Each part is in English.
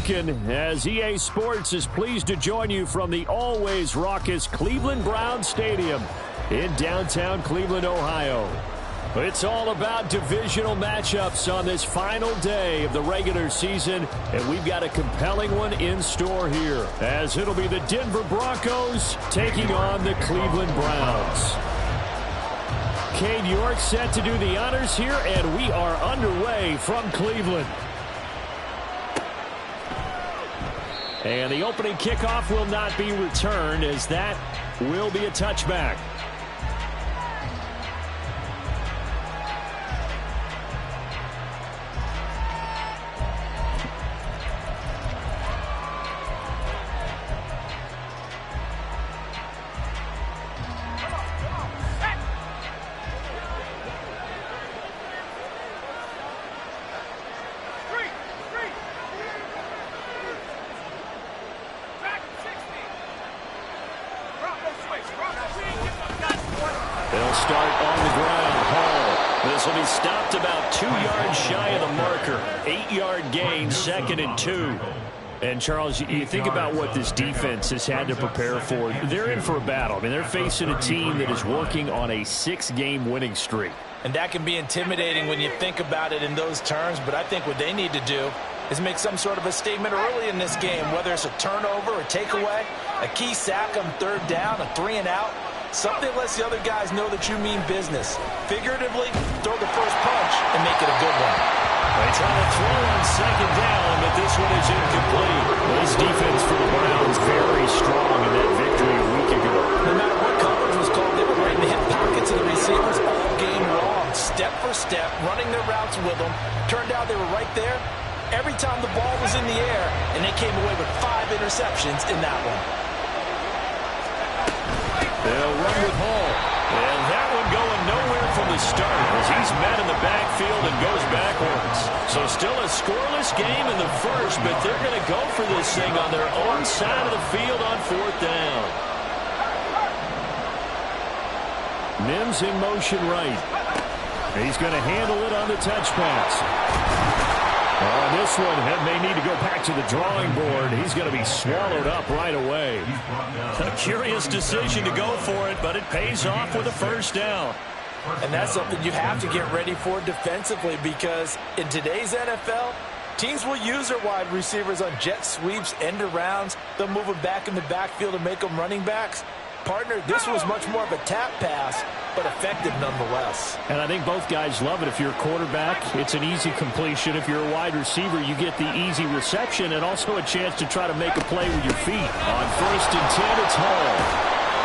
American, as EA Sports is pleased to join you from the always raucous Cleveland Browns Stadium in downtown Cleveland, Ohio. It's all about divisional matchups on this final day of the regular season, and we've got a compelling one in store here, as it'll be the Denver Broncos taking on the Cleveland Browns. Cade York set to do the honors here, and we are underway from Cleveland. And the opening kickoff will not be returned, as that will be a touchback. They'll start on the ground. Hall. This will be stopped about 2 yards shy of the marker. 8-yard gain, 2nd and 2. And, Charles, you think about what this defense has had to prepare for. They're in for a battle. I mean, they're facing a team that is working on a 6-game winning streak. And that can be intimidating when you think about it in those terms. But I think what they need to do is make some sort of a statement early in this game, whether it's a turnover or takeaway, a key sack on 3rd down, a 3-and-out. Something lets the other guys know that you mean business. Figuratively, throw the first punch and make it a good one. They try to throw on 2nd down, but this one is incomplete. This defense for the Browns very strong in that victory a week ago. No matter what coverage was called, they were right in the hip pockets of the receivers all game long. Step for step, running their routes with them. Turned out they were right there every time the ball was in the air, and they came away with 5 interceptions in that one. They'll run with Hall. And that one going nowhere from the start as he's met in the backfield and goes backwards. So still a scoreless game in the first, but they're going to go for this thing on their own side of the field on 4th down. Mims in motion right. He's going to handle it on the touch pass. On this one, may need to go back to the drawing board. He's going to be swallowed up right away. A curious decision to go for it, but it pays off with a 1st down. And that's something you have to get ready for defensively, because in today's NFL, teams will use their wide receivers on jet sweeps, end arounds. They'll move them back in the backfield and make them running backs. Partner, this was much more of a tap pass, but effective nonetheless. And I think both guys love it. If you're a quarterback, it's an easy completion. If you're a wide receiver, you get the easy reception and also a chance to try to make a play with your feet. On 1st and 10, it's Hall.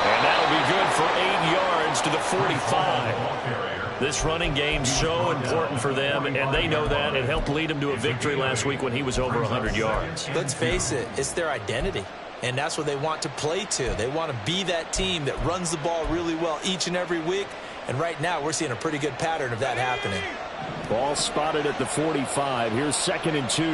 And that'll be good for 8 yards to the 45. This running game so important for them, and they know that. It helped lead them to a victory last week when he was over 100 yards. Let's face it, it's their identity. And that's what they want to play to. They want to be that team that runs the ball really well each and every week. And right now, we're seeing a pretty good pattern of that happening. Ball spotted at the 45. Here's 2nd and 2.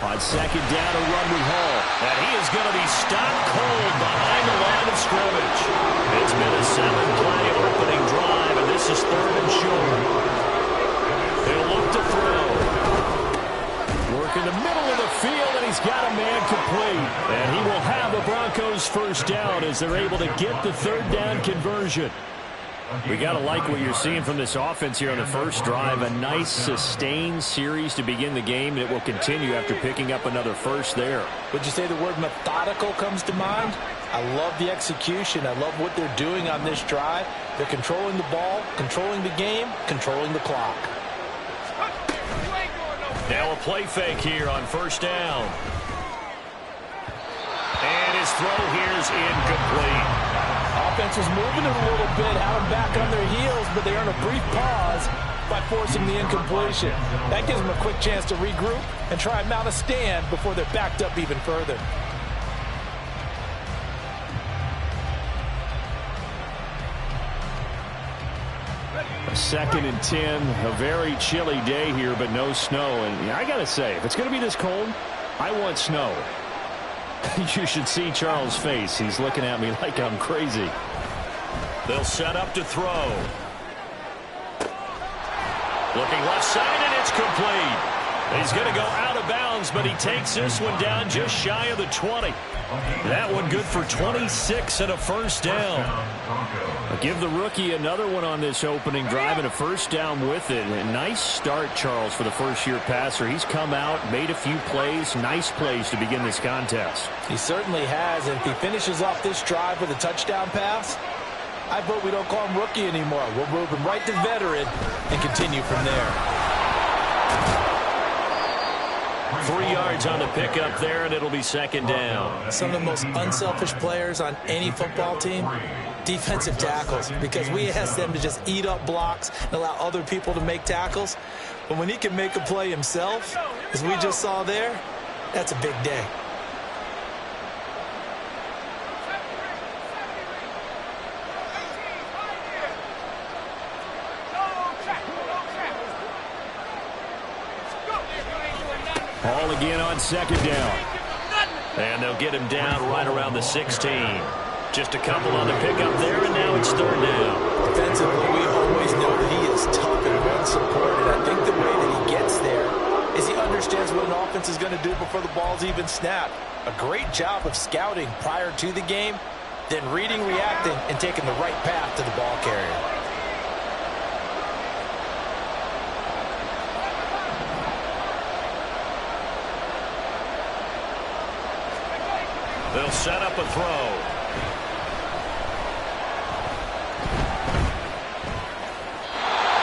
On 2nd down, a run with Hall. And he is going to be stopped cold behind the line of scrimmage. It's been a 7-play opening drive, and this is 3rd and short. They'll look to throw. Work in the middle of the field, and he's got a man complete. And he will have the Broncos 1st down as they're able to get the 3rd down conversion. We got to like what you're seeing from this offense here on the first drive. A nice, sustained series to begin the game, and it will continue after picking up another first there. Would you say the word methodical comes to mind? I love the execution. I love what they're doing on this drive. They're controlling the ball, controlling the game, controlling the clock. Now a play fake here on 1st down. And his throw here is incomplete. Offense was moving it a little bit, had them back on their heels, but they earn a brief pause by forcing the incompletion. That gives them a quick chance to regroup and try and mount a stand before they're backed up even further. A 2nd and 10, a very chilly day here, but no snow. And I got to say, if it's going to be this cold, I want snow. You should see Charles' face. He's looking at me like I'm crazy. They'll set up to throw. Looking left side, and it's complete. He's going to go out of bounds, but he takes this one down just shy of the 20. That one good for 26 and a first down. I'll give the rookie another one on this opening drive and a first down with it. A nice start, Charles, for the first-year passer. He's come out, made a few plays, nice plays to begin this contest. He certainly has, and if he finishes off this drive with a touchdown pass, I vote we don't call him rookie anymore. We'll move him right to veteran and continue from there. 3 yards on the pickup there, and it'll be second down. Some of the most unselfish players on any football team, defensive tackles, because we ask them to just eat up blocks and allow other people to make tackles. But when he can make a play himself, as we just saw there, that's a big day. Ball again on second down. And they'll get him down right around the 16. Just a couple on the pickup there, and now it's third down. Defensively, we always know that he is tough and run-supported. I think the way that he gets there is he understands what an offense is going to do before the ball's even snapped. A great job of scouting prior to the game, then reading, reacting, and taking the right path to the ball carrier. They'll set up a throw.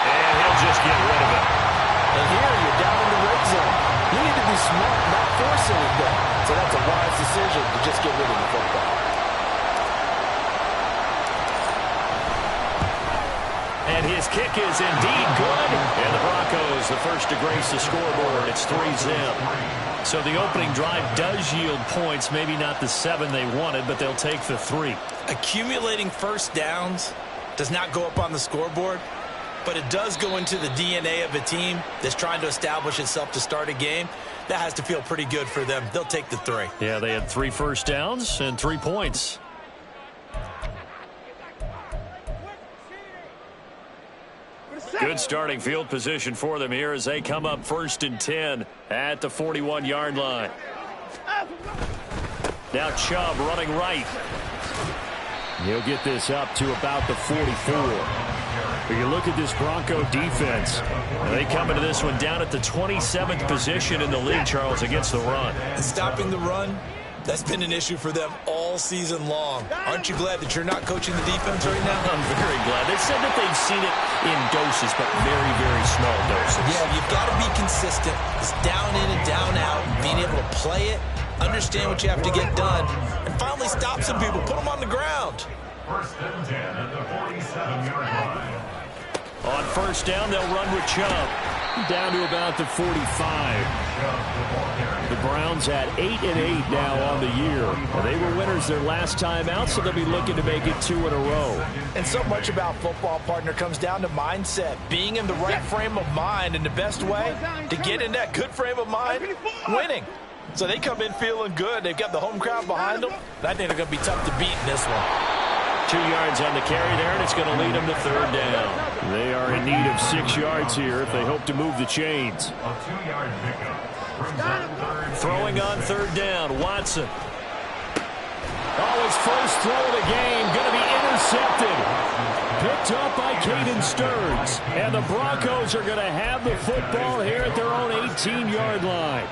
And he'll just get rid of it. And here you're down in the red zone. You need to be smart, not force anything. So that's a wise decision to just get rid of the football. And his kick is indeed good. And the Broncos, the first to grace the scoreboard. It's 3-zip. So the opening drive does yield points, maybe not the 7 they wanted, but they'll take the 3. Accumulating first downs does not go up on the scoreboard, but it does go into the DNA of a team that's trying to establish itself to start a game. That has to feel pretty good for them. They'll take the 3. Yeah, they had 3 first downs and 3 points. Good starting field position for them here as they come up 1st and 10 at the 41-yard line. Now Chubb running right. He'll get this up to about the 44. But you look at this Bronco defense. They come into this one down at the 27th position in the league, Charles, against the run. And stopping the run, that's been an issue for them all season long. Aren't you glad that you're not coaching the defense right now? I'm very glad. They said that they've seen it in doses, but very, very small doses. Yeah, you've got to be consistent. It's down in and down out, being able to play it, understand what you have to get done, and finally stop some people, put them on the ground. 1st and 10 at the 47-yard line. On first down, they'll run with Chubb. Down to about the 45. The Browns at 8-8 now on the year. They were winners their last time out, so they'll be looking to make it 2 in a row. And so much about football, partner, comes down to mindset. Being in the right frame of mind, and the best way to get in that good frame of mind, winning. So they come in feeling good. They've got the home crowd behind them. And I think they're going to be tough to beat in this one. 2 yards on the carry there, and it's going to lead them to 3rd down. They are in need of 6 yards here if they hope to move the chains. A 2-yard pickup. Throwing on 3rd down, Watson. Oh, his first throw of the game going to be intercepted. Picked up by Caden Stearns. And the Broncos are going to have the football here at their own 18-yard line.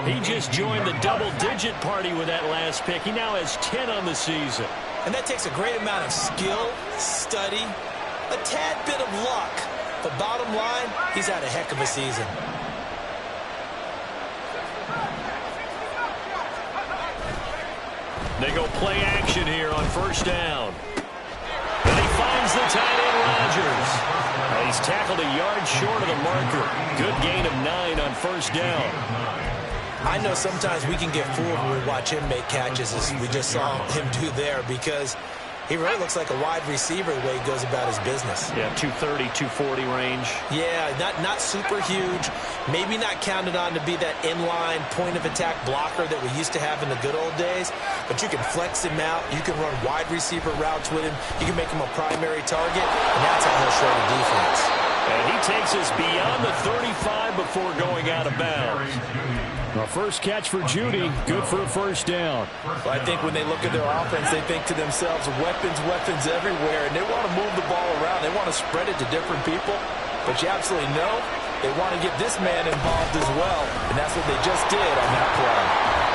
He just joined the double-digit party with that last pick. He now has 10 on the season. And that takes a great amount of skill, study, a tad bit of luck. But bottom line, he's had a heck of a season. They go play action here on first down. And he finds the tight end, Rodgers. He's tackled a yard short of the marker. Good gain of 9 on first down. I know sometimes we can get fooled when we watch him make catches, as we just saw him do there, because he really looks like a wide receiver the way he goes about his business. Yeah, 230, 240 range. Yeah, not super huge. Maybe not counted on to be that inline point-of-attack blocker that we used to have in the good old days, but you can flex him out. You can run wide receiver routes with him. You can make him a primary target, and that's how he'll show the defense. And he takes us beyond the 35 before going out of bounds. Well, first catch for Jeudy, good for a first down. Well, I think when they look at their offense, they think to themselves, weapons, weapons everywhere, and they want to move the ball around. They want to spread it to different people, but you absolutely know they want to get this man involved as well, and that's what they just did on that play.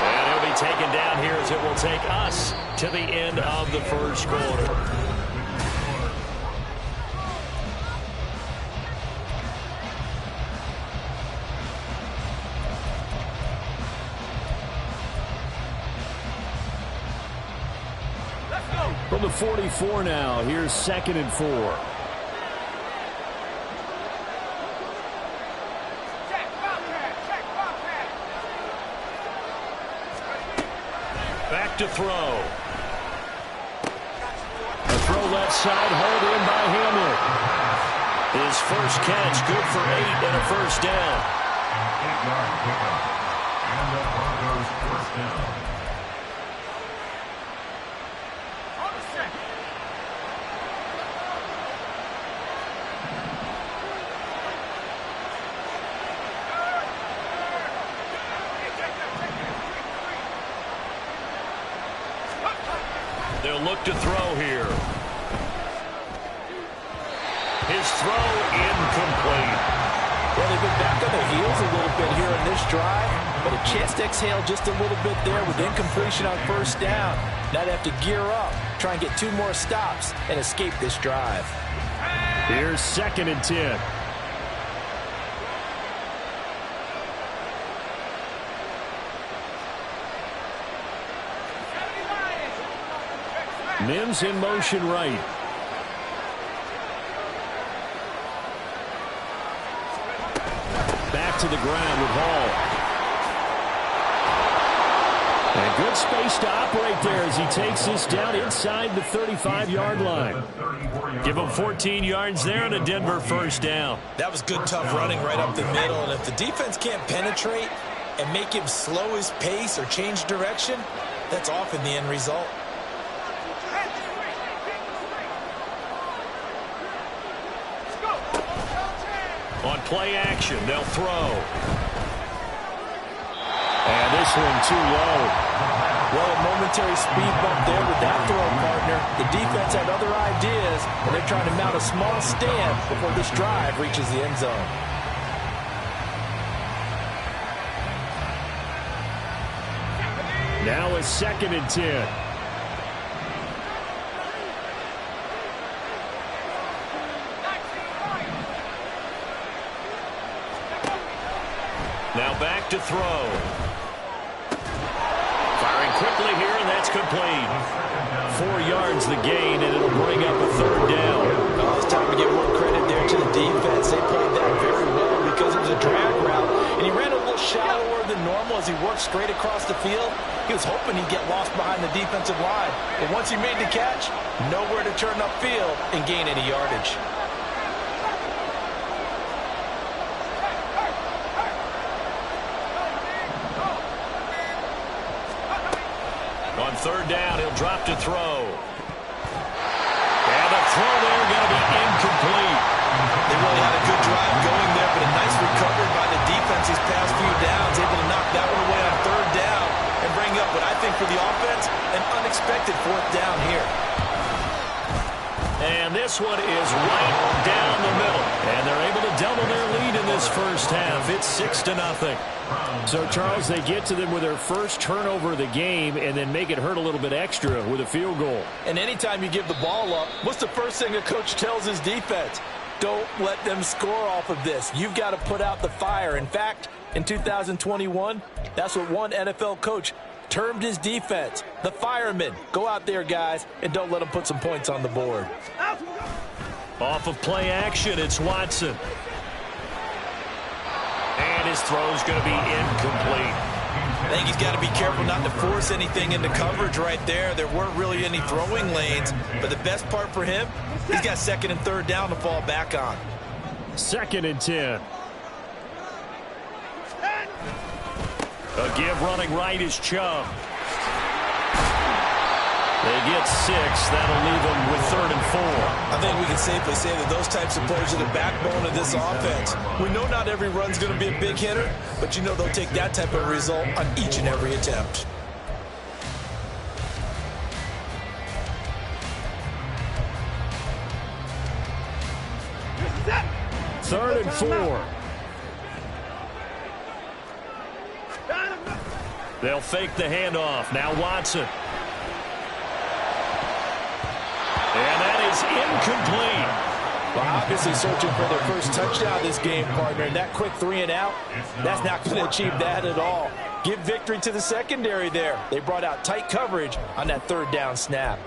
And he'll be taken down here as it will take us to the end of the first quarter. From the 44 now, here's 2nd and 4. Back to throw. A throw left side, hauled in by Hamler. His first catch, good for 8 and a first down. 8-yard pickup. And the Broncos first down. They'll look to throw here. His throw incomplete. Well, they've been back on their heels a little bit here in this drive, but a chance to exhale just a little bit there with incompletion on first down. Now they have to gear up, try and get 2 more stops, and escape this drive. Here's 2nd and 10. Mims in motion right. Back to the ground with Hall. And good space to operate there as he takes this down inside the 35-yard line. Give him 14 yards there and a Denver first down. That was good, tough running right up the middle, and if the defense can't penetrate and make him slow his pace or change direction, that's often the end result. On play action, they'll throw. And this one too low. Well, a momentary speed bump there with that throw, partner. The defense had other ideas, and they're trying to mount a small stand before this drive reaches the end zone. Now it's 2nd and 10. Now back to throw. Firing quickly here, and that's complete. 4 yards the gain, and it'll bring up a 3rd down. Oh, it's time to give more credit there to the defense. They played that very well because it was a drag route, and he ran a little shallower than normal as he worked straight across the field. He was hoping he'd get lost behind the defensive line, but once he made the catch, nowhere to turn upfield and gain any yardage. On 3rd down, he'll drop to throw. And the throw there going to be incomplete. They really had a good drive going there, but a nice recovery by the defense these past few downs, able to knock that one away on 3rd down and bring up what I think for the offense, an unexpected 4th down here. And this one is right down the middle. And they're able to double their lead in this first half. It's 6-0. So, Charles, they get to them with their first turnover of the game and then make it hurt a little bit extra with a field goal. And anytime you give the ball up, what's the first thing a coach tells his defense? Don't let them score off of this. You've got to put out the fire. In fact, in 2021, that's what one NFL coach termed his defense, the firemen. Go out there, guys, and don't let them put some points on the board. Off of play action, it's Watson. And his throw's going to be incomplete. I think he's got to be careful not to force anything into coverage right there. There weren't really any throwing lanes, but the best part for him, he's got 2nd and 3rd down to fall back on. 2nd and 10. A give running right is Chubb. They get 6. That'll leave them with 3rd and 4. I think we can safely say that those types of plays are the backbone of this offense. We know not every run's going to be a big hitter, but you know they'll take that type of result on each and every attempt. Third and 4. They'll fake the handoff. Now Watson. And that is incomplete. Well, obviously searching for their first touchdown this game, partner. And that quick 3 and out, that's not going to achieve that at all. Give victory to the secondary there. They brought out tight coverage on that 3rd down snap.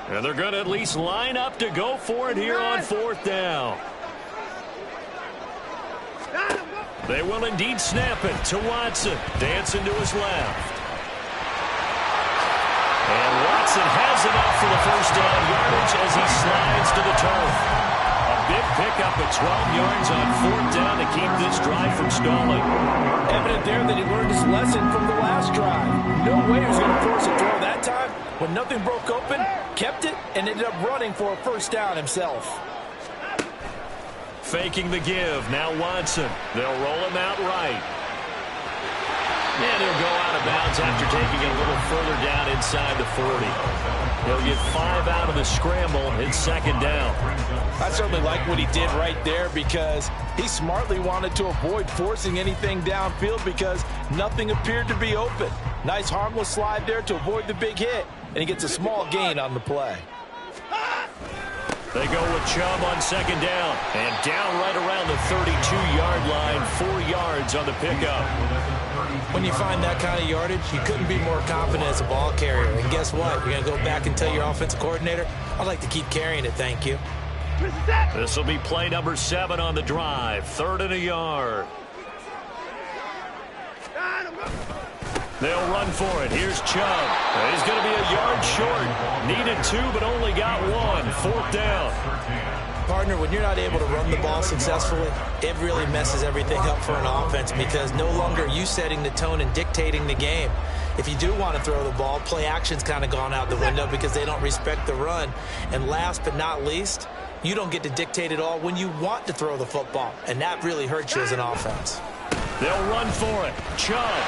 And they're going to at least line up to go for it here on 4th down. They will indeed snap it to Watson. Dancing to his left. And Watson has enough for the first down yardage as he slides to the turf. A big pickup at 12 yards on 4th down to keep this drive from stalling. Evident there that he learned his lesson from the last drive. No way he was going to force a throw that time. When nothing broke open, kept it, and ended up running for a first down himself. Faking the give. Now Watson. They'll roll him out right. And he'll go out of bounds after taking it a little further down inside the 40. He'll get 5 out of the scramble. It's 2nd down. I certainly like what he did right there because he smartly wanted to avoid forcing anything downfield because nothing appeared to be open. Nice harmless slide there to avoid the big hit, and he gets a small gain on the play. They go with Chubb on 2nd down. And down right around the 32-yard line. 4 yards on the pickup. When you find that kind of yardage, you couldn't be more confident as a ball carrier. And guess what? You're going to go back and tell your offensive coordinator, I'd like to keep carrying it, thank you. This will be play number 7 on the drive. 3rd and a yard. They'll run for it. Here's Chubb. He's going to be a yard short. Needed 2, but only got 1. 4th down. Partner, when you're not able to run the ball successfully, it really messes everything up for an offense because no longer are you setting the tone and dictating the game. If you do want to throw the ball, play action's kind of gone out the window because they don't respect the run. And last but not least, you don't get to dictate it all when you want to throw the football. And that really hurts you as an offense. They'll run for it. Chubb.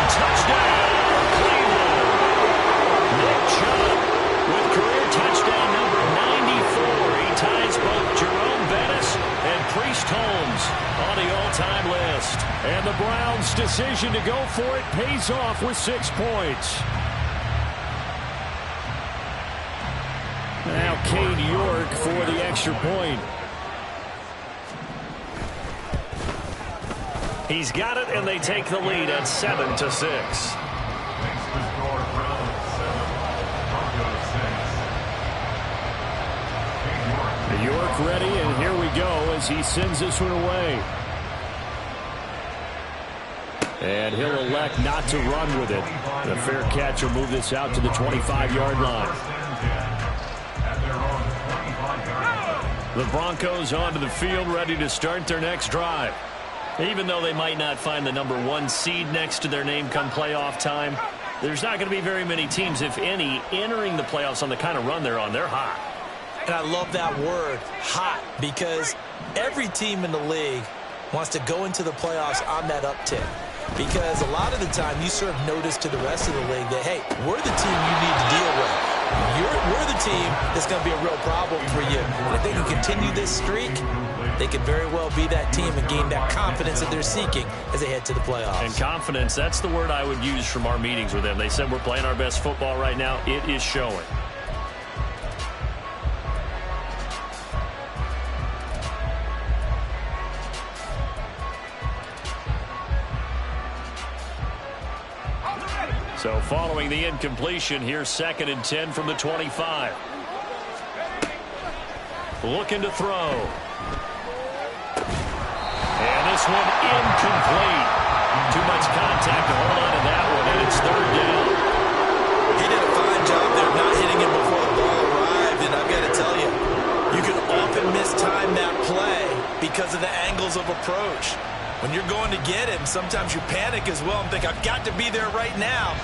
Touchdown, Cleveland. Nick Chubb with career touchdown number 94. He ties both Jerome Bettis and Priest Holmes on the all-time list. And the Browns' decision to go for it pays off with 6 points. Now Cade York for the extra point. He's got it, and they take the lead at 7-6. York ready, and here we go as he sends this one away. And he'll elect not to run with it. The fair catch will move this out to the 25-yard line. The Broncos onto the field, ready to start their next drive. Even though they might not find the number 1 seed next to their name come playoff time, there's not going to be very many teams, if any, entering the playoffs on the kind of run they're on. They're hot. And I love that word, hot, because every team in the league wants to go into the playoffs on that uptick. Because a lot of the time you serve notice to the rest of the league that, hey, we're the team you need to deal with. We're the team that's going to be a real problem for you. And if they can continue this streak, they could very well be that team and gain that confidence that they're seeking as they head to the playoffs. And confidence, that's the word I would use from our meetings with them. They said we're playing our best football right now. It is showing. So following the incompletion, here's 2nd and 10 from the 25. Looking to throw. And this one incomplete. Too much contact to hold on to that one, and it's 3rd down. He did a fine job there not hitting him before the ball arrived, and I've got to tell you, you can often mistime that play because of the angles of approach. When you're going to get him, sometimes you panic as well and think, I've got to be there right now.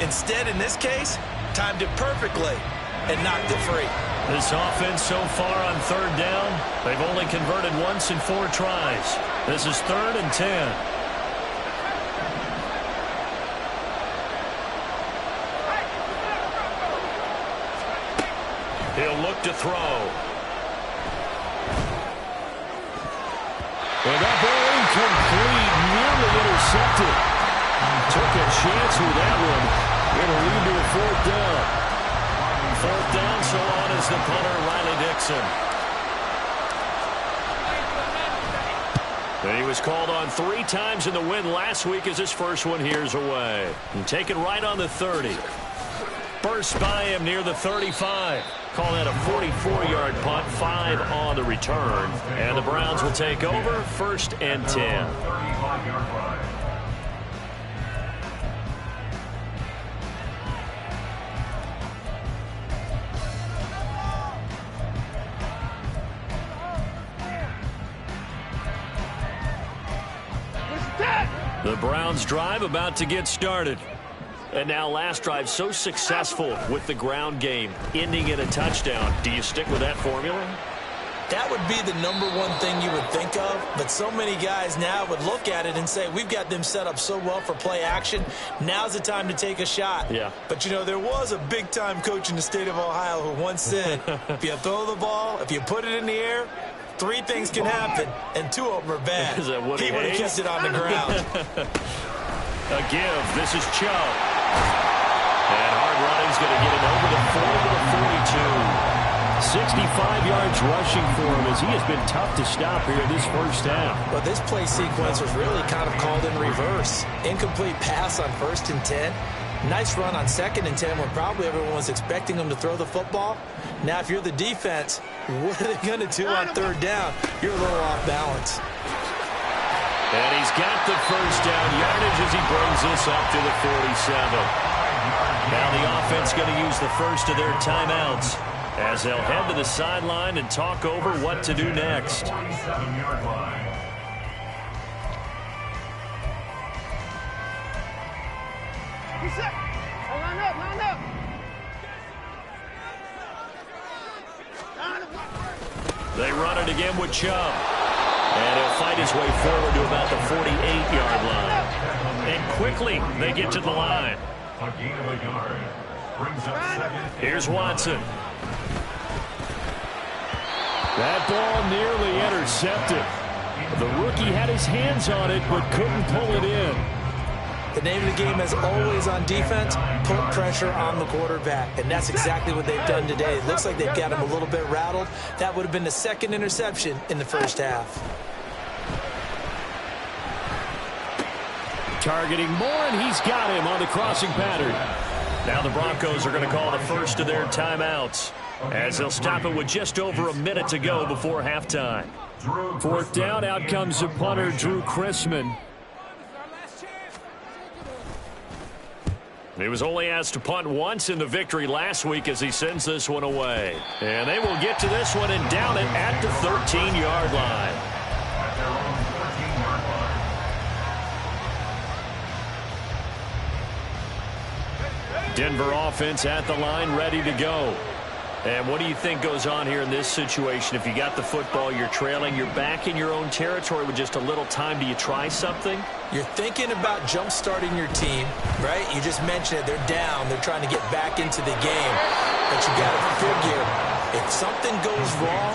Instead, in this case, timed it perfectly and knocked it free. This offense so far on third down, they've only converted once in 4 tries. This is 3rd and 10. He'll look to throw. And that ball incomplete, nearly intercepted. Took a chance with that one. It'll lead to a 4th down. 4th down, so on is the punter, Riley Dixon. And he was called on 3 times in the win last week as his first one here's away. And taken right on the 30. Burst by him near the 35. Call that a 44-yard punt, 5 on the return. And the Browns will take over, 1st and 10. 35-yard line. The Browns drive about to get started. And now last drive so successful with the ground game, ending in a touchdown. Do you stick with that formula? That would be the #1 thing you would think of, but so many guys now would look at it and say, we've got them set up so well for play action, now's the time to take a shot. Yeah. But, you know, there was a big-time coach in the state of Ohio who once said, if you throw the ball, if you put it in the air, 3 things can happen, and 2 of them are bad. Is that Woody He would have Hayes? kept it on the ground. A give. This is Chubb. And hard running's going to get him over the 40 to the 42. 65 yards rushing for him as he has been tough to stop here in this first half. But this play sequence was really kind of called in reverse. Incomplete pass on 1st and 10. Nice run on 2nd and 10 when probably everyone was expecting him to throw the football. Now, if you're the defense, what are they going to do on 3rd down? You're a little off balance. And he's got the first down yardage as he brings this up to the 47. Now the offense going to use the first of their timeouts as they'll head to the sideline and talk over what to do next. 47-yard line. Reset. Line up, line up. They run it again with Chubb. And he'll fight his way forward to about the 48-yard line. And quickly, they get to the line. A gain of a yard. Brings up 2nd. Here's Watson. That ball nearly intercepted. The rookie had his hands on it but couldn't pull it in. The name of the game, as always on defense, put pressure on the quarterback. And that's exactly what they've done today. It looks like they've got him a little bit rattled. That would have been the 2nd interception in the first half. Targeting Moore, and he's got him on the crossing pattern. Now the Broncos are going to call the first of their timeouts as they'll stop it with just over a minute to go before halftime. 4th down, out comes the punter, Drew Chrisman. He was only asked to punt once in the victory last week as he sends this one away. And they will get to this one and down it at the 13-yard line. At their own 14-yard line. Denver offense at the line, ready to go. And what do you think goes on here in this situation? If you got the football, you're trailing, you're back in your own territory with just a little time. Do you try something? You're thinking about jump-starting your team, right? You just mentioned it. They're down. They're trying to get back into the game. But you got to figure, if something goes wrong,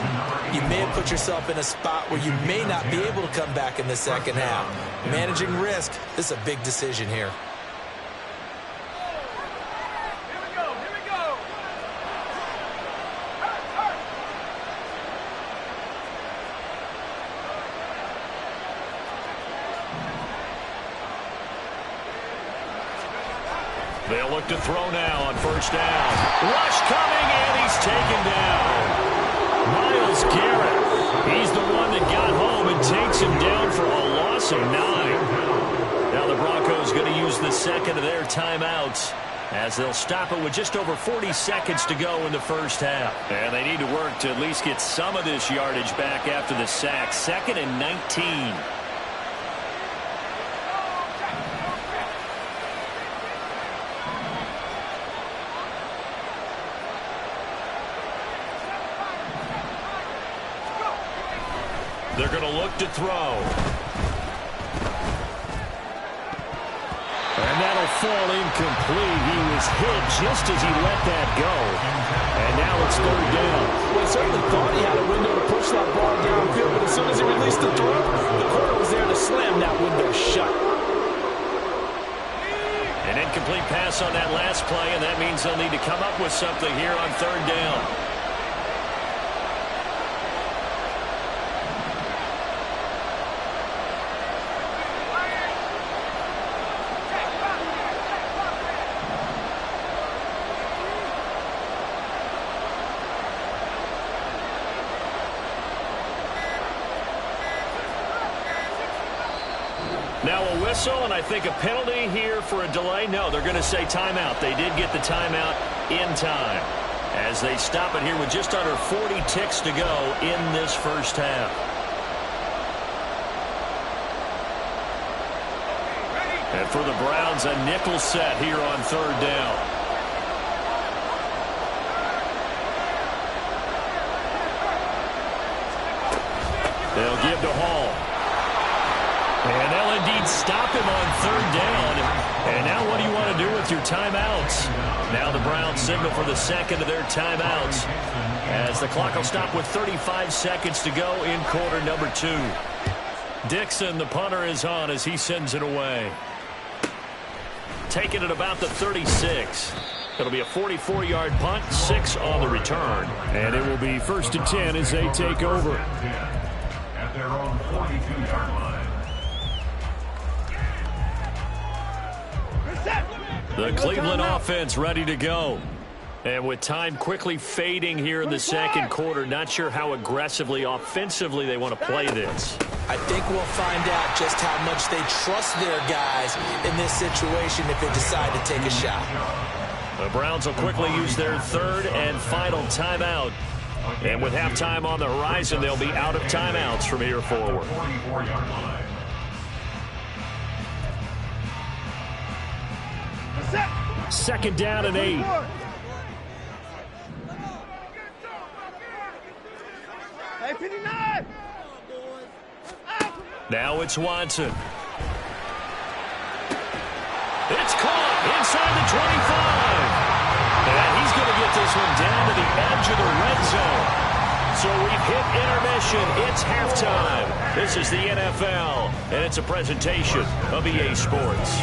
you may have put yourself in a spot where you may not be able to come back in the second half. Managing risk, this is a big decision here. They'll look to throw now on 1st down. Rush coming, and he's taken down. Myles Garrett, he's the one that got home and takes him down for a loss of 9. Now the Broncos going to use the 2nd of their timeouts as they'll stop it with just over 40 seconds to go in the first half. And they need to work to at least get some of this yardage back after the sack. 2nd and 19. They're going to look to throw. And that'll fall incomplete. He was hit just as he let that go. And now it's third down. Well, he certainly thought he had a window to push that ball downfield, but as soon as he released the throw, the corner was there to slam that window shut. An incomplete pass on that last play, and that means they'll need to come up with something here on third down. Now a whistle, and I think a penalty here for a delay. No, they're going to say timeout. They did get the timeout in time as they stop it here with just under 40 ticks to go in this first half. And for the Browns, a nickel set here on third down. They'll give to Hall. And they'll indeed stop him on third down. And now what do you want to do with your timeouts? Now the Browns signal for the second of their timeouts as the clock will stop with 35 seconds to go in quarter number 2. Dixon, the punter, is on as he sends it away. Taking it about the 36. It'll be a 44-yard punt, 6 on the return. And it will be 1st and 10 as they take over. At their own 42-yard line. The Cleveland offense ready to go. And with time quickly fading here in the second quarter, not sure how aggressively, offensively they want to play this. I think we'll find out just how much they trust their guys in this situation if they decide to take a shot. The Browns will quickly use their third and final timeout. And with halftime on the horizon, they'll be out of timeouts from here forward. 44-yard line. Second down and 8. Hey, 59! Now it's Watson. It's caught inside the 25. And he's going to get this one down to the edge of the red zone. So we've hit intermission. It's halftime. This is the NFL, and it's a presentation of EA Sports.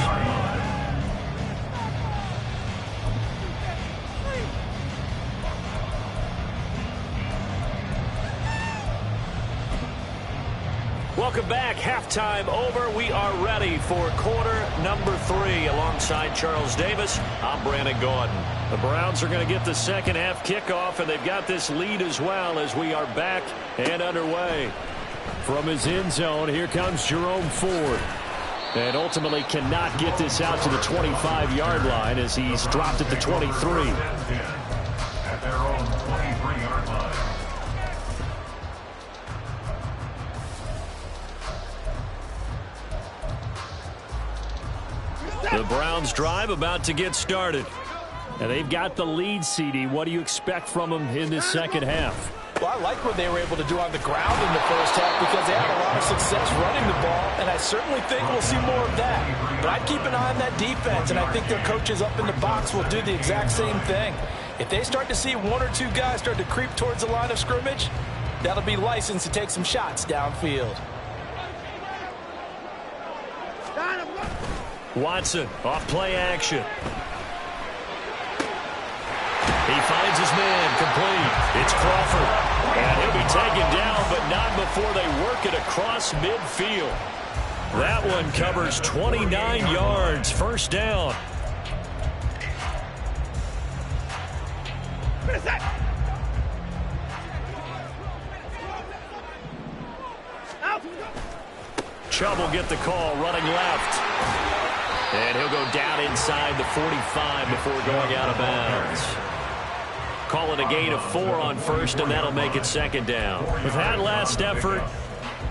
Welcome back. Halftime over. We are ready for quarter number 3 alongside Charles Davis. I'm Brandon Gaudin. The Browns are going to get the second half kickoff, and they've got this lead as well as we are back and underway. From his end zone, here comes Jerome Ford. And ultimately cannot get this out to the 25-yard line as he's dropped at the 23. At their own 23-yard line. The Browns drive about to get started. And they've got the lead, CD. What do you expect from them in this second half? Well, I like what they were able to do on the ground in the first half because they had a lot of success running the ball, and I certainly think we'll see more of that. But I'd keep an eye on that defense, and I think their coaches up in the box will do the exact same thing. If they start to see 1 or 2 guys start to creep towards the line of scrimmage, that'll be licensed to take some shots downfield. Watson off play action. He finds his man complete. It's Crawford. And he'll be taken down, but not before they work it across midfield. That one covers 29 yards. First down. Chubb will get the call running left. And he'll go down inside the 45 before going out of bounds. Call it a gain of 4 on first, and that'll make it second down. With that last effort,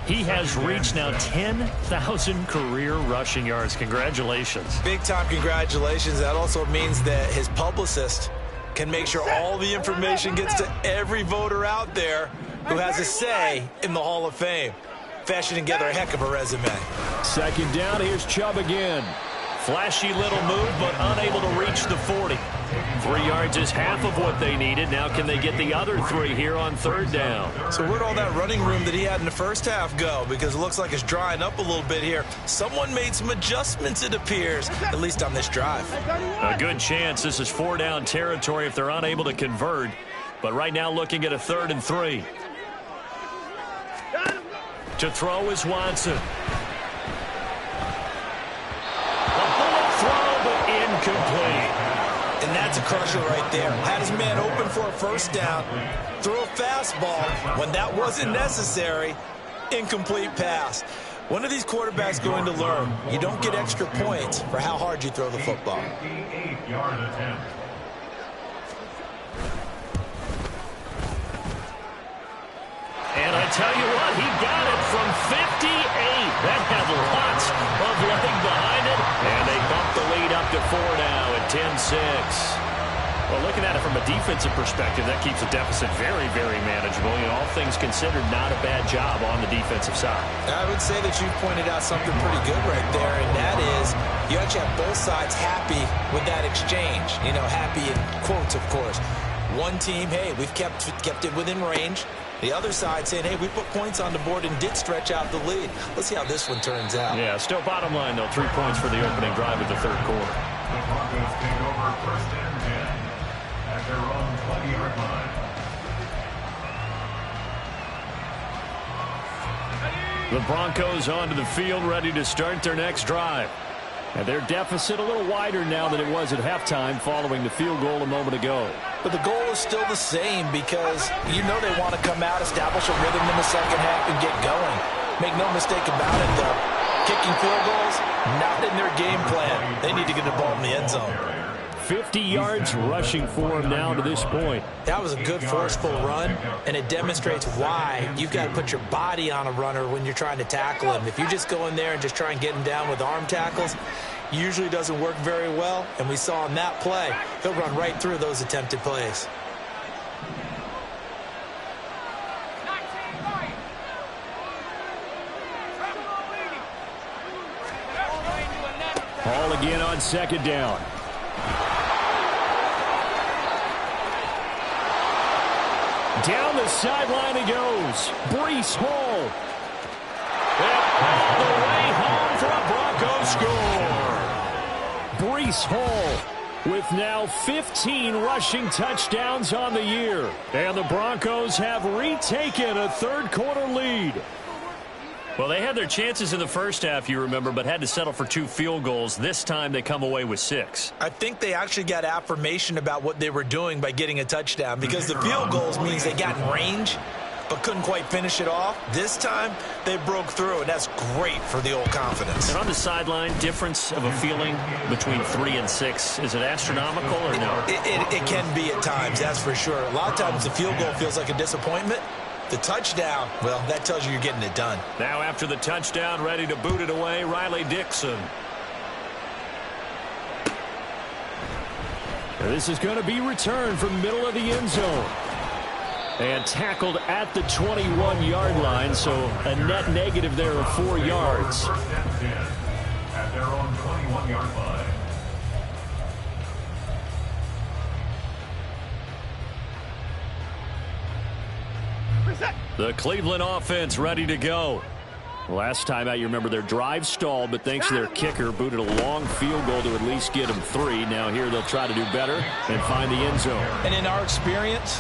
he has reached now 10,000 career rushing yards. Congratulations. Big-time congratulations. That also means that his publicist can make sure all the information gets to every voter out there who has a say in the Hall of Fame. fashioning together a heck of a resume. Second down, here's Chubb again. Flashy little move, but unable to reach the 40. 3 yards is half of what they needed. Now can they get the other 3 here on third down? So where'd all that running room that he had in the first half go? Because it looks like it's drying up a little bit here. Someone made some adjustments, it appears, at least on this drive. A good chance this is 4-down territory if they're unable to convert. But right now looking at a 3rd and 3. To throw is Watson. Incomplete. And that's a crusher right there. Had his man open for a first down. Threw a fastball when that wasn't necessary. Incomplete pass. One of these quarterbacks going to learn. You don't get extra points for how hard you throw the football. 58-yard attempt. And I tell you what, he got it from 58. That had lots of leg behind it. And they bump the lead up to 4 now at 10-6. Well, looking at it from a defensive perspective, that keeps the deficit very, very manageable. You know, all things considered, not a bad job on the defensive side. I would say that you pointed out something pretty good right there, and that is you actually have both sides happy with that exchange. You know, happy in quotes, of course. One team, hey, we've kept it within range. The other side saying, hey, we put points on the board and did stretch out the lead. Let's see how this one turns out. Yeah, still bottom line, though, 3 points for the opening drive of the third quarter. The Broncos take over 1st and 10 at their own 20-yard line. The Broncos onto the field, ready to start their next drive. And their deficit a little wider now than it was at halftime following the field goal a moment ago. But the goal is still the same because you know they want to come out, establish a rhythm in the second half, and get going. Make no mistake about it, though. Kicking field goals, not in their game plan. They need to get the ball in the end zone. 50 yards rushing for him now to this point. That was a good forceful run, and it demonstrates why you've got to put your body on a runner when you're trying to tackle him. If you just go in there and just try and get him down with arm tackles, usually doesn't work very well, and we saw in that play, he'll run right through those attempted plays. Hall again on second down. Down the sideline he goes. Breece Hall. And all the way home for a Bronco score. Breece Hall with now 15 rushing touchdowns on the year. And the Broncos have retaken a third quarter lead. Well, they had their chances in the first half, you remember, but had to settle for 2 field goals. This time they come away with 6. I think they actually got affirmation about what they were doing by getting a touchdown because the field goals means they got in range but couldn't quite finish it off. This time they broke through, and that's great for the old confidence. And on the sideline, difference of a feeling between 3 and 6, is it astronomical or no? It can be at times, that's for sure. A lot of times the field goal feels like a disappointment. The touchdown, well, that tells you you're getting it done. Now after the touchdown, ready to boot it away, Riley Dixon. This is going to be returned from the middle of the end zone. And tackled at the 21-yard line, so a net negative there of 4 yards. 1st and 10 at their own 21-yard line. The Cleveland offense ready to go. Last time out, you remember their drive stalled, but thanks to their kicker, booted a long field goal to at least get them 3. Now here they'll try to do better and find the end zone. And in our experience,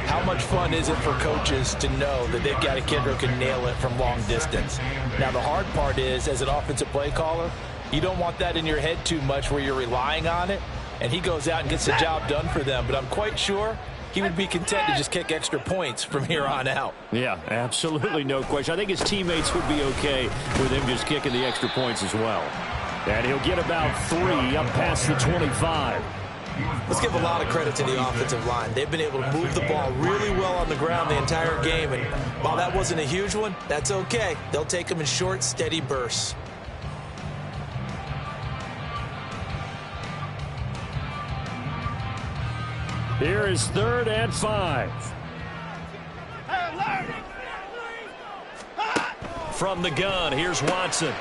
how much fun is it for coaches to know that they've got a kicker who can nail it from long distance? Now the hard part is, as an offensive play caller, you don't want that in your head too much where you're relying on it, and he goes out and gets the job done for them. But I'm quite sure he would be content to just kick extra points from here on out. Yeah, absolutely no question. I think his teammates would be okay with him just kicking the extra points as well. And he'll get about 3 up past the 25. Let's give a lot of credit to the offensive line. They've been able to move the ball really well on the ground the entire game. And while that wasn't a huge one, that's okay. They'll take them in short, steady bursts. Here is 3rd and 5. from the gun. Here's Watson.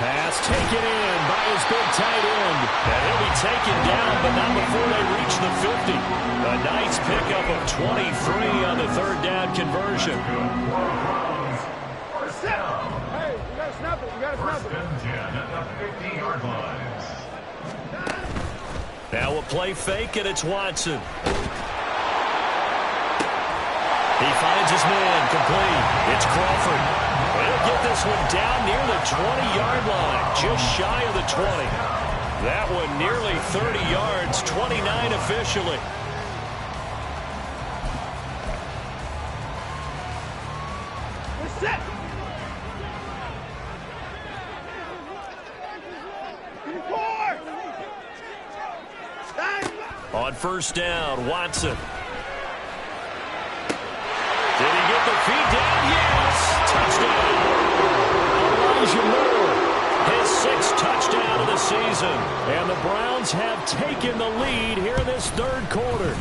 Pass taken in by his big tight end. And he'll be taken down, but not before they reach the 50. A nice pickup of 23 on the third down conversion. Hey, you got to snap it. You got to snap it. 10 at the 50-yard line. Now a play fake, and it's Watson. He finds his man, complete. It's Crawford. He'll get this one down near the 20-yard line, just shy of the 20. That one nearly 30 yards, 29 officially. We're set. On first down, Watson. Did he get the feed down? Yes! Touchdown! Elijah Moore, his 6th touchdown of the season. And the Browns have taken the lead here in this third quarter.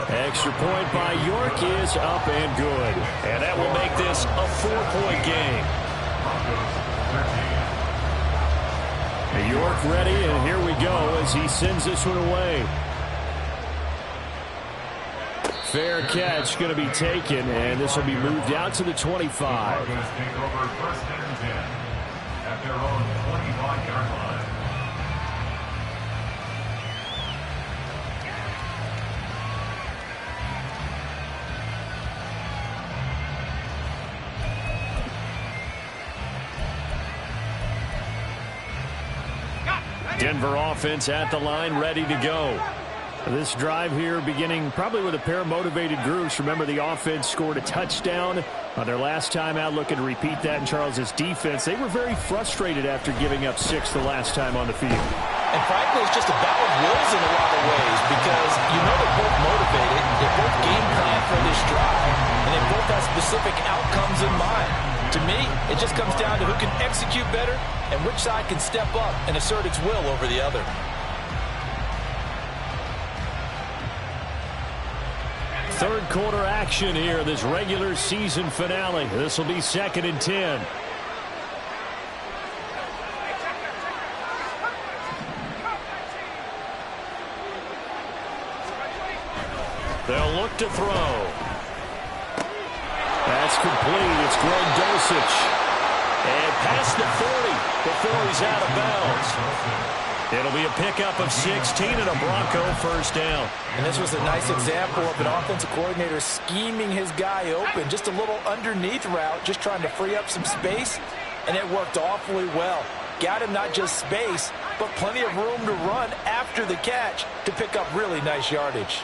Extra point by York is up and good. And that will make this a 4-point game. York ready, and here we go as he sends this one away. Fair catch going to be taken, and this will be moved out to the 25. Broncos take over first and 10 at their own 25-yard line. Denver offense at the line, ready to go. This drive here beginning probably with a pair of motivated groups. Remember, the offense scored a touchdown on their last time out, looking to repeat that in Charles' defense. They were very frustrated after giving up 6 the last time on the field. And frankly, it's just a battle of wills in a lot of ways because you know they're both motivated, they both game plan for this drive, and they both have specific outcomes in mind. To me, it just comes down to who can execute better and which side can step up and assert its will over the other. Third quarter action here, this regular season finale. This will be 2nd and 10. They'll look to throw. That's complete. It's Greg Dulcich. And past the 40 before he's out of bounds. It'll be a pickup of 16 and a Bronco first down. And this was a nice example of an offensive coordinator scheming his guy open. Just a little underneath route, just trying to free up some space. And it worked awfully well. Got him not just space, but plenty of room to run after the catch to pick up really nice yardage.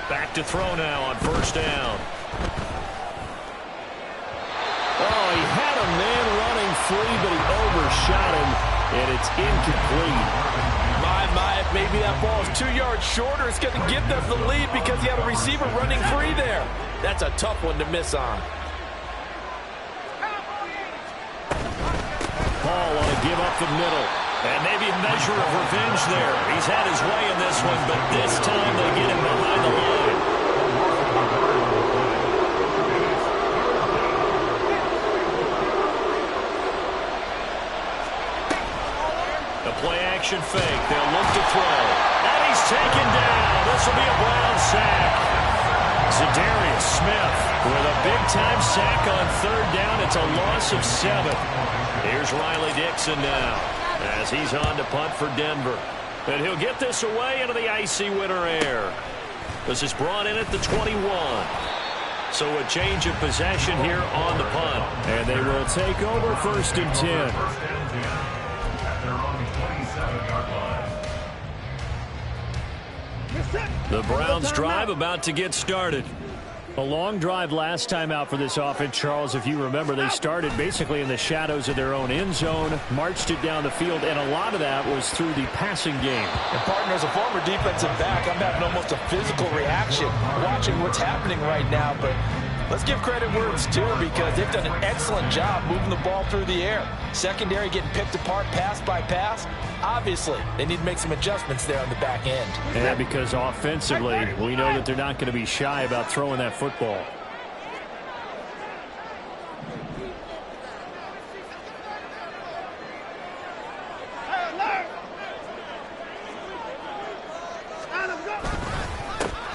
Back to throw now on first down. Oh, he had a man running free, but he overshot him, and it's incomplete. My, if maybe that ball is 2 yards shorter, it's going to give them the lead because he had a receiver running free there. That's a tough one to miss on. Paul on a give up the middle. And maybe a measure of revenge there. He's had his way in this one, but this time they get him behind the line. The play action fake. They'll look to throw. And he's taken down. This will be a Brown sack. Za'Darius Smith with a big-time sack on third down. It's a loss of 7. Here's Riley Dixon now, as he's on to punt for Denver. And he'll get this away into the icy winter air. This is brought in at the 21. So a change of possession here on the punt. And they will take over first and 10. At their own 27-yard line. The Browns drive about to get started. A long drive last time out for this offense, Charles. If you remember, they started basically in the shadows of their own end zone, marched it down the field, and a lot of that was through the passing game. And partner, as a former defensive back, I'm having almost a physical reaction watching what's happening right now. But Let's give credit where it's due because they've done an excellent job moving the ball through the air. Secondary getting picked apart pass by pass. Obviously, they need to make some adjustments there on the back end. And because offensively, we know that they're not going to be shy about throwing that football.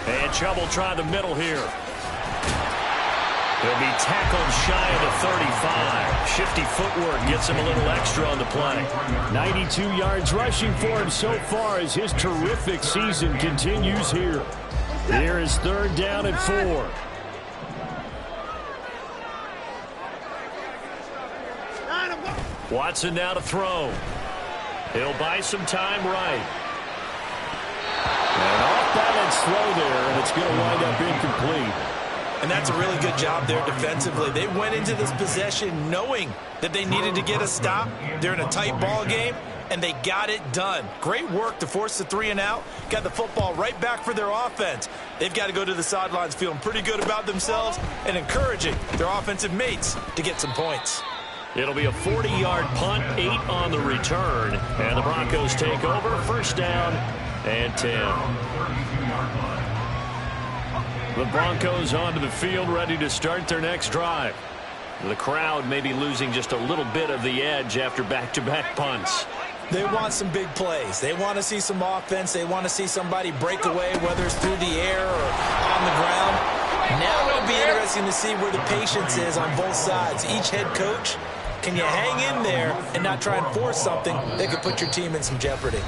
And trouble trying the middle here. He'll be tackled shy of the 35. Shifty footwork gets him a little extra on the play. 92 yards rushing for him so far as his terrific season continues here. Here is 3rd down and 4. Watson now to throw. He'll buy some time right. An off-balance throw there, and it's going to wind up incomplete. And that's a really good job there defensively. They went into this possession knowing that they needed to get a stop. They're in a tight ball game, and they got it done. Great work to force the 3 and out. Got the football right back for their offense. They've got to go to the sidelines feeling pretty good about themselves and encouraging their offensive mates to get some points. It'll be a 40-yard punt, 8 on the return. And the Broncos take over, 1st down and 10. The Broncos onto the field, ready to start their next drive. The crowd may be losing just a little bit of the edge after back-to-back punts. They want some big plays. They want to see some offense. They want to see somebody break away, whether it's through the air or on the ground. Now it'll be interesting to see where the patience is on both sides. Each head coach, can you hang in there and not try and force something that could put your team in some jeopardy?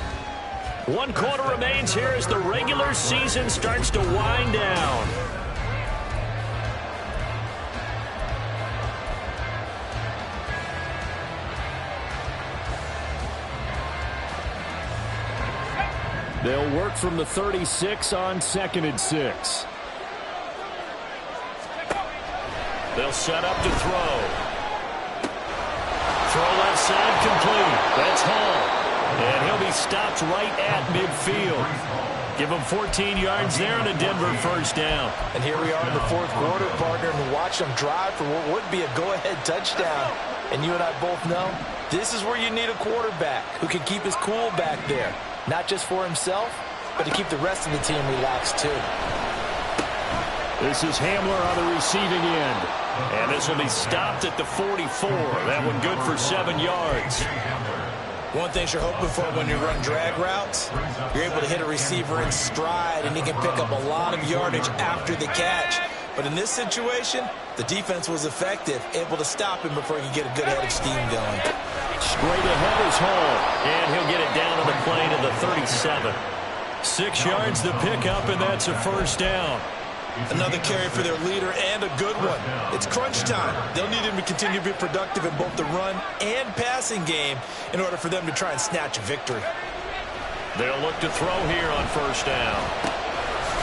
1 quarter remains here as the regular season starts to wind down. They'll work from the 36 on 2nd and 6. They'll set up to throw. Throw left side complete. That's Hall. And he'll be stopped right at midfield. Give him 14 yards there and a Denver 1st down. And here we are in the 4th quarter, partner, and watch them drive for what would be a go-ahead touchdown. And you and I both know this is where you need a quarterback who can keep his cool back there. Not just for himself, but to keep the rest of the team relaxed too. This is Hamler on the receiving end. And this will be stopped at the 44. That one good for 7 yards. One thing you're hoping for when you run drag routes, you're able to hit a receiver in stride, and he can pick up a lot of yardage after the catch. But in this situation, the defense was effective, able to stop him before he could get a good head of steam going. Straight ahead is Hall, and he'll get it down on the play to the 37. 6 yards to pick up, and that's a 1st down. Another carry for their leader and a good one. It's crunch time. They'll need him to continue to be productive in both the run and passing game in order for them to try and snatch a victory. They'll look to throw here on 1st down.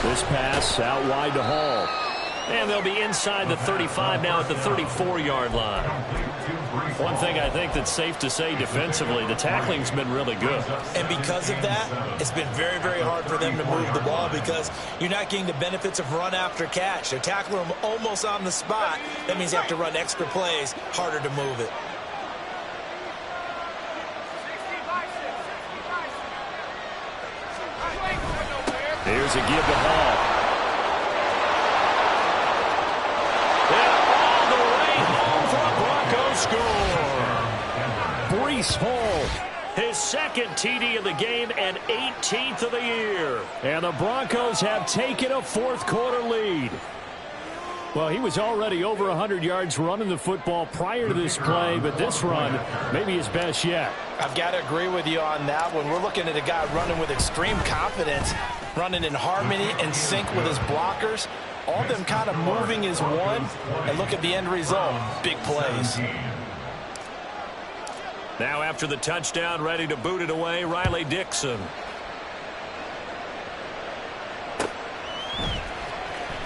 This pass out wide to Hall. And they'll be inside the 35 now at the 34-yard line. One thing I think that's safe to say defensively, the tackling's been really good. And because of that, it's been very, very hard for them to move the ball because you're not getting the benefits of run after catch. They're tackling them almost on the spot. That means you have to run extra plays, harder to move it. Here's a give to Hall. Score. Breece Hall, his 2nd TD of the game and 18th of the year. And the Broncos have taken a 4th quarter lead. Well, he was already over 100 yards running the football prior to this play, but this run may be his best yet. I've got to agree with you on that one. We're looking at a guy running with extreme confidence, running in harmony and sync with his blockers. All of them kind of moving as one, and look at the end result. Big plays. Now after the touchdown, ready to boot it away, Riley Dixon.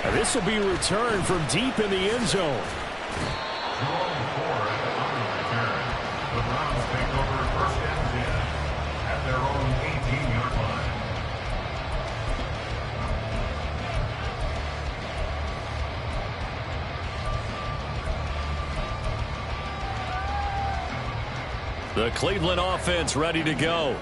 And this will be returned from deep in the end zone. The Browns take over 1st and 10 at their own 18-yard line. The Cleveland offense ready to go.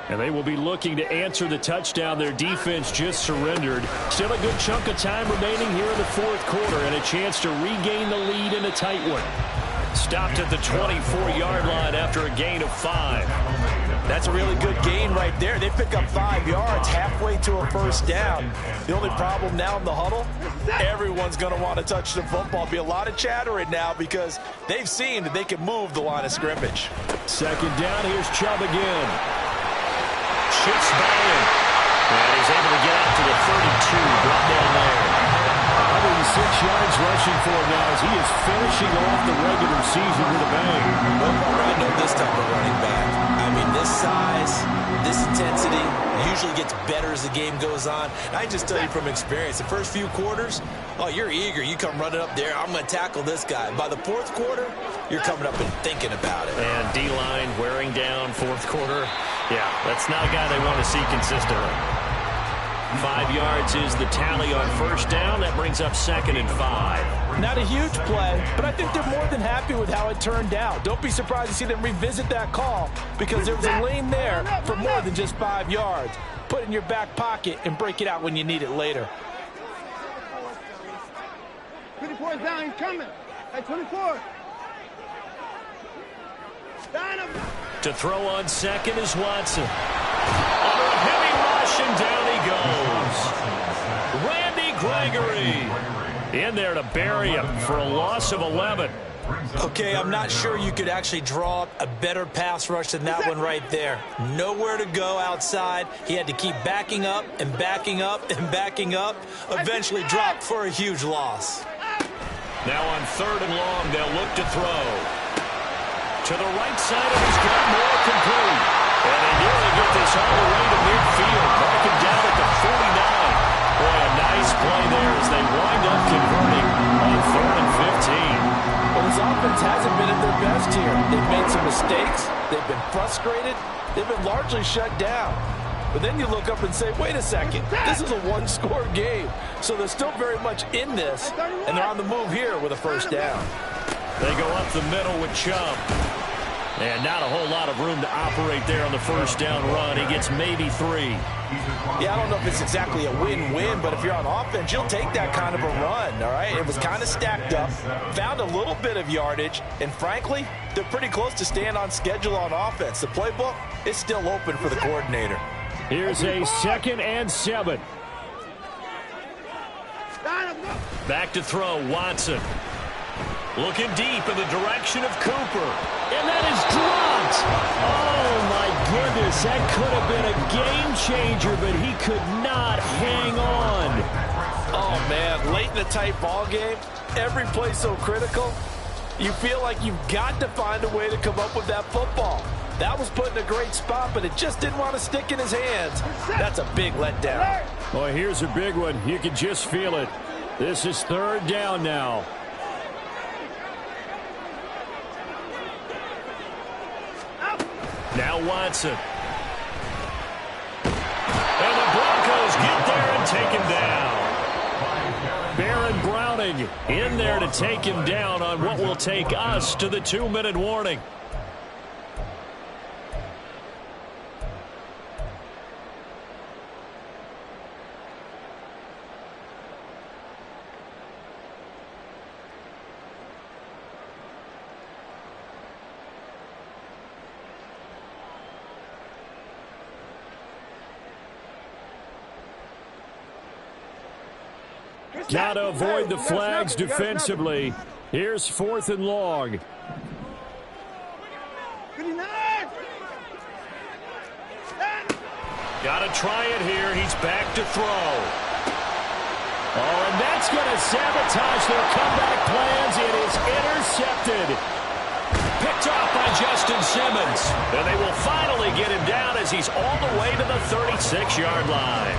And they will be looking to answer the touchdown their defense just surrendered. Still a good chunk of time remaining here in the fourth quarter and a chance to regain the lead in a tight one. Stopped at the 24-yard line after a gain of 5. That's a really good gain right there. They pick up 5 yards halfway to a first down. The only problem now in the huddle, everyone's going to want to touch the football. Be a lot of chattering now because they've seen that they can move the line of scrimmage. Second down, here's Chubb again. Shifts by him. And he's able to get out to the 32, brought down there. 106 yards rushing for him now as he is finishing off the regular season with a bang. I know this type of running back. I mean, this size, this intensity usually gets better as the game goes on. And I just tell you from experience, the first few quarters, oh, you're eager. You come running up there, I'm going to tackle this guy. By the fourth quarter, you're coming up and thinking about it. And D-line wearing down fourth quarter. Yeah, that's not a guy they want to see consistently. 5 yards is the tally on first down. That brings up 2nd and 5. Not a huge play, but I think they're more than happy with how it turned out. Don't be surprised to see them revisit that call because there was a lane there for more than just 5 yards. Put it in your back pocket and break it out when you need it later. 24 is down, he's coming. At 24. Down him. To throw on second is Watson. Under a heavy rush, and down he goes. Randy Gregory in there to bury him for a loss of 11. Okay, I'm not sure you could actually draw up a better pass rush than that one right there. Nowhere to go outside. He had to keep backing up and backing up and backing up. Eventually dropped for a huge loss. Now on 3rd and long, they'll look to throw. To the right side of his gun, more complete. And they nearly get this all the way to midfield. Marking down at the 49. Boy, a nice play there as they wind up converting on 3rd and 15. Well, this offense hasn't been at their best here. They've made some mistakes. They've been frustrated. They've been largely shut down. But then you look up and say, wait a second, this is a one-score game. So they're still very much in this, and they're on the move here with a first down. They go up the middle with Chubb. And not a whole lot of room to operate there on the first down run. He gets maybe 3. Yeah, I don't know if it's exactly a win-win, but if you're on offense, you'll take that kind of a run, all right? It was kind of stacked up, found a little bit of yardage, and frankly, they're pretty close to staying on schedule on offense. The playbook is still open for the coordinator. Here's a 2nd and 7. Back to throw, Watson. Looking deep in the direction of Cooper. And that is dropped. Oh, my goodness. That could have been a game changer, but he could not hang on. Oh, man. Late in the tight ball game, every play so critical, you feel like you've got to find a way to come up with that football. That was put in a great spot, but it just didn't want to stick in his hands. That's a big letdown. Boy, here's a big one. You can just feel it. This is 3rd down now. Now Watson. And the Broncos get there and take him down. Baron Browning in there to take him down on what will take us to the 2-minute warning. Got to avoid the flags defensively. Here's 4th and long. Got to try it here. He's back to throw. Oh, and that's going to sabotage their comeback plans. It is intercepted. Picked off by Justin Simmons. And they will finally get him down as he's all the way to the 36-yard line.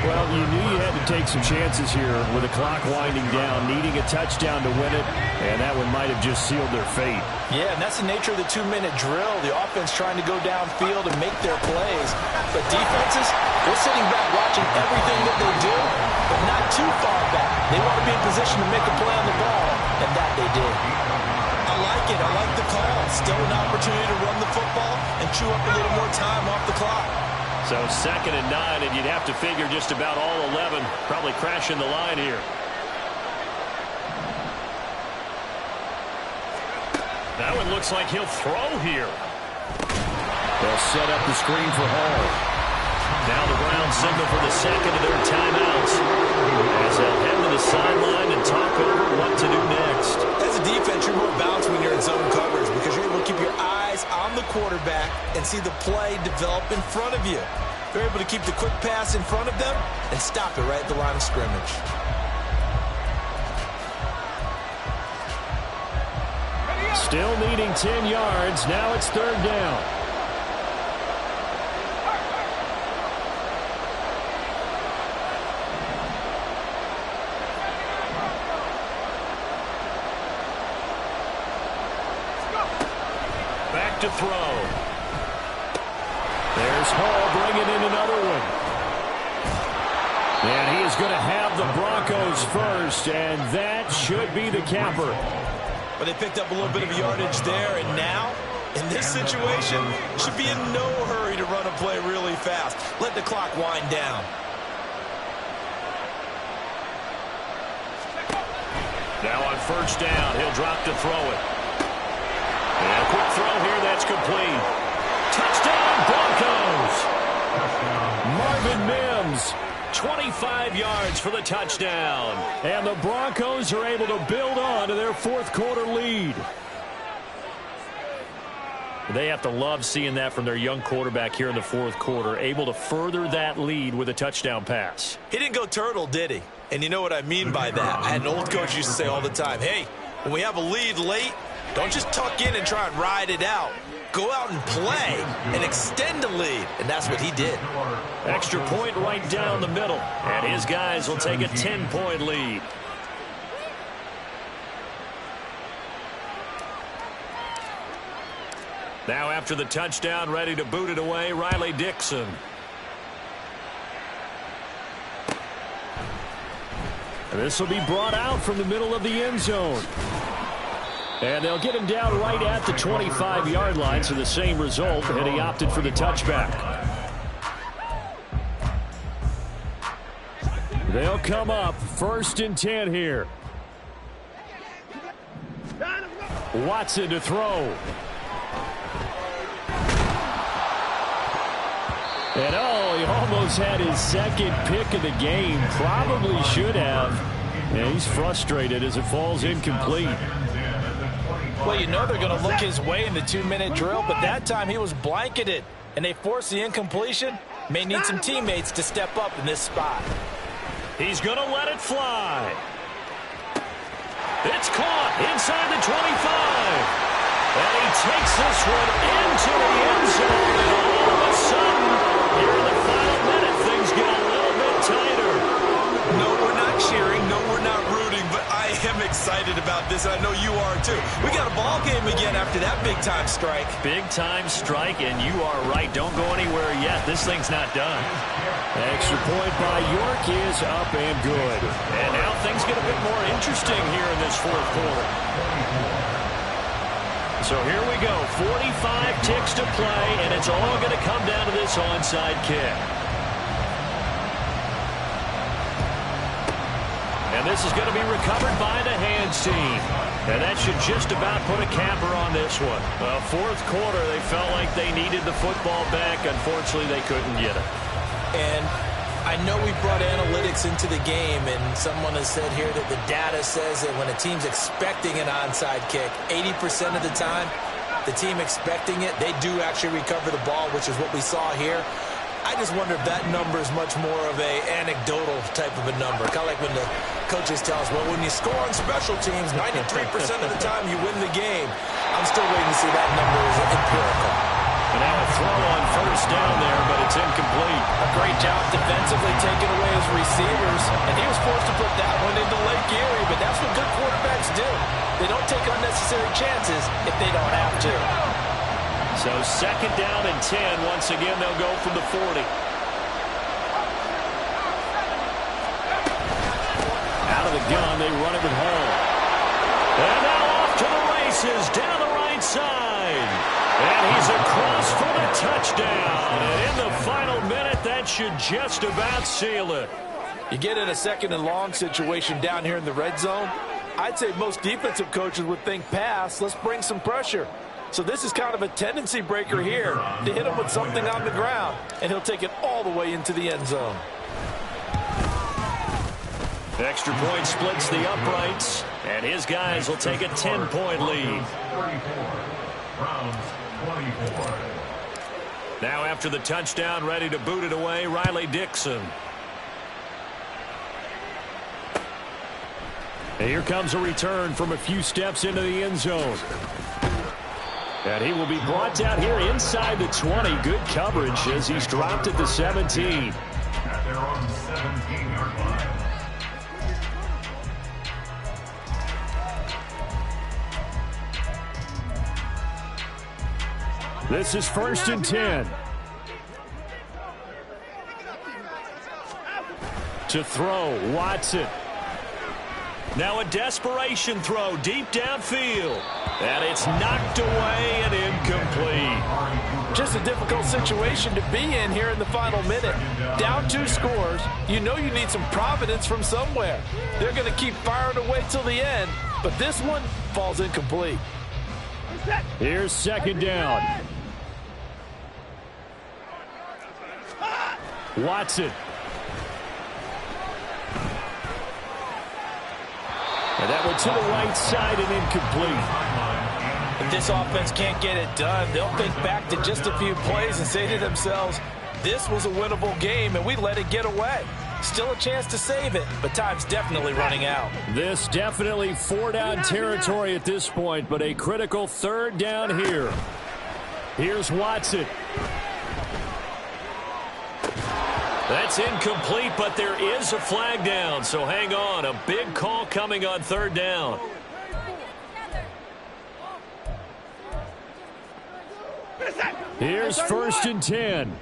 Well, you knew you had to take some chances here with the clock winding down, needing a touchdown to win it, and that one might have just sealed their fate. Yeah, and that's the nature of the 2-minute drill. The offense trying to go downfield and make their plays. But defenses, they're sitting back watching everything that they do, but not too far back. They want to be in position to make a play on the ball, and that they did. like it. I like the call. Still an opportunity to run the football and chew up a little more time off the clock. So 2nd and 9, and you'd have to figure just about all 11 probably crashing the line here. That one looks like he'll throw here. They'll set up the screen for Hall. Now the Browns signal for the second of their timeouts as they'll head to the sideline and talk over what to do next. As a defense, you're more balanced when you're in zone coverage because you're able to keep your eyes on the quarterback and see the play develop in front of you. You're able to keep the quick pass in front of them and stop it right at the line of scrimmage. Still needing 10 yards. Now it's 3rd down. Back to throw. There's Hall bringing in another one. And he is going to have the Broncos first, and that should be the capper. But they picked up a little bit of yardage there, and now, in this situation, should be in no hurry to run a play really fast. Let the clock wind down. Now on 1st down, he'll drop to throw it. And a quick throw here, that's complete. Touchdown, Broncos! Marvin Mims, 25 yards for the touchdown. And the Broncos are able to build on to their 4th quarter lead. They have to love seeing that from their young quarterback here in the 4th quarter, able to further that lead with a touchdown pass. He didn't go turtle, did he? And you know what I mean by that. I had an old coach used to say all the time, hey, when we have a lead late, don't just tuck in and try and ride it out. Go out and play and extend the lead. And that's what he did. Extra point right down the middle. And his guys will take a 10-point lead. Now after the touchdown, ready to boot it away, Riley Dixon. This will be brought out from the middle of the end zone. And they'll get him down right at the 25-yard line, so the same result, and he opted for the touchback. They'll come up 1st and 10 here. Watson to throw. And he almost had his 2nd pick of the game. Probably should have. And he's frustrated as it falls incomplete. Well, you know they're going to look his way in the 2-minute drill, but that time he was blanketed, and they forced the incompletion. May need some teammates to step up in this spot. He's going to let it fly. It's caught inside the 25. And he takes this one into the end zone, and all of a sudden, here in the final minute, things get a little bit tighter. No, we're not cheering. No, we're not rooting, but I am excited about this. I know you are, too. We got a ball game again after that big-time strike. Big-time strike, and you are right. Don't go anywhere yet. This thing's not done. Extra point by York is up and good. And now things get a bit more interesting here in this 4th quarter. So here we go. 45 ticks to play, and it's all going to come down to this onside kick. And this is going to be recovered by the hands team. And that should just about put a capper on this one. Well, 4th quarter, they felt like they needed the football back. Unfortunately, they couldn't get it. And I know we brought analytics into the game, and someone has said here that the data says that when a team's expecting an onside kick, 80% of the time, the team expecting it, they do actually recover the ball, which is what we saw here. I just wonder if that number is much more of a anecdotal type of a number. Kind of like when the coaches tell us, well, when you score on special teams, 93% of the time you win the game. I'm still waiting to see that number is empirical. And now a throw on 1st down there, but it's incomplete. A great job defensively taking away his receivers, and he was forced to put that one into Lake Erie, but that's what good quarterbacks do. They don't take unnecessary chances if they don't have to. So 2nd down and 10. Once again, they'll go from the 40. Out of the gun, they run it with Hall. And now off to the races. races down the right side. And he's across for the touchdown. And in the final minute, that should just about seal it. You get in a second and long situation down here in the red zone, I'd say most defensive coaches would think pass, let's bring some pressure. So this is kind of a tendency breaker here to hit him with something on the ground, and he'll take it all the way into the end zone. Extra point splits the uprights, and his guys will take a 10-point lead. 34. Browns 24. Now after the touchdown, ready to boot it away, Riley Dixon. And here comes a return from a few steps into the end zone. And he will be brought down here inside the 20. Good coverage as he's dropped at the 17. At their own 17-yard line. This is 1st and 10. To throw, Watson. Now a desperation throw deep downfield. And it's knocked away and incomplete. Just a difficult situation to be in here in the final minute. Down 2 scores. You know you need some providence from somewhere. They're going to keep firing away till the end. But this one falls incomplete. Here's 2nd down. Watson. And that one to the right side and incomplete. If this offense can't get it done, they'll think back to just a few plays and say to themselves, this was a winnable game and we let it get away. Still a chance to save it, but time's definitely running out. This definitely 4-down territory at this point, but a critical 3rd down here. Here's Watson. That's incomplete, but there is a flag down, so hang on. A big call coming on 3rd down. Here's 1st and 10.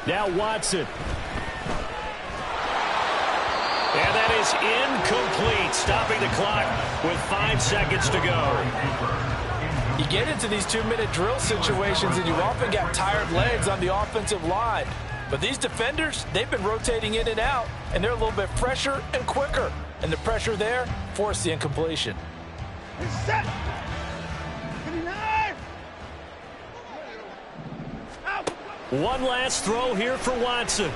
Now Watson. And that is incomplete, stopping the clock with 5 seconds to go. You get into these 2-minute drill situations and you often got tired legs on the offensive line. But these defenders, they've been rotating in and out, and they're a little bit fresher and quicker. And the pressure there forced the incompletion. Set. One last throw here for Watson.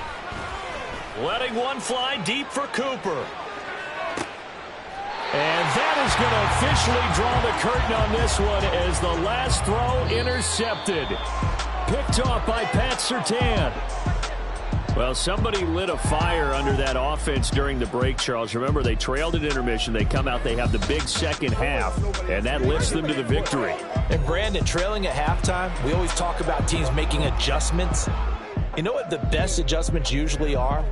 Letting one fly deep for Cooper. And that is going to officially draw the curtain on this one as the last throw intercepted. Picked off by Pat Surtain. Well, somebody lit a fire under that offense during the break, Charles. Remember, they trailed at intermission. They come out, they have the big second half, and that lifts them to the victory. And, Brandon, trailing at halftime, we always talk about teams making adjustments. You know what the best adjustments usually are?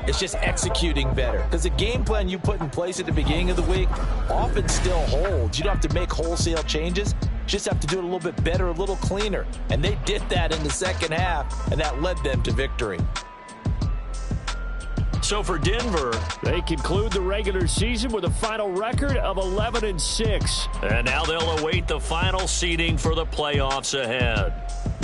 It's just executing better. Because the game plan you put in place at the beginning of the week often still holds. You don't have to make wholesale changes. You just have to do it a little bit better, a little cleaner. And they did that in the second half, and that led them to victory. So for Denver, they conclude the regular season with a final record of 11-6. And now they'll await the final seeding for the playoffs ahead.